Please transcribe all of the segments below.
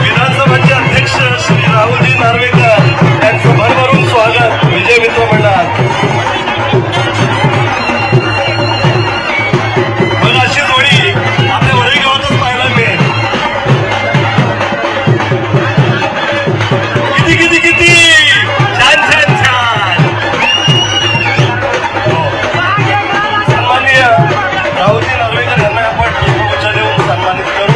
विधानसभाचे अध्यक्ष श्री राहुलजी नार्वेकर यांचं भरभरून स्वागत विजय मित्र मंडळात। मला अशी जोडी आपल्या वडे गावातच पाहायला मिळेल। किती किती किती छान छान छान। सन्माननीय राहुलजी नार्वेकर यांना आपण पुष्पगुच्छ देऊन सन्मानित करू।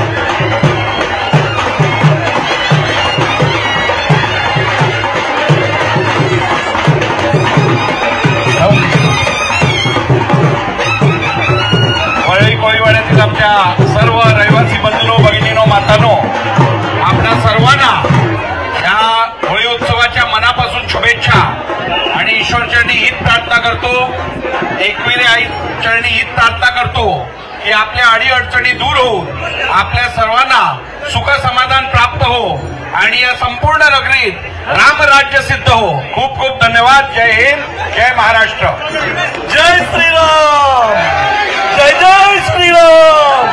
कोळीवाड्यातील आमच्या सर्व रहिवासी बंधूंनो भगिनीनो मातांनो आपल्या सर्वांना या होळी उत्सवाच्या मनापासून शुभेच्छा आणि ईश्वरचरणी हीच प्रार्थना करतो, एकविरे आई चरणी हीच प्रार्थना करतो की आपल्या अडीअडचणी दूर होऊन आपल्या सर्वांना सुख समाधान प्राप्त हो आणि या संपूर्ण नगरीत रामराज्य सिद्ध हो। खूप खूप धन्यवाद। जय हिंद, जय महाराष्ट्र, जय श्रीराम, जय जय श्रीराम।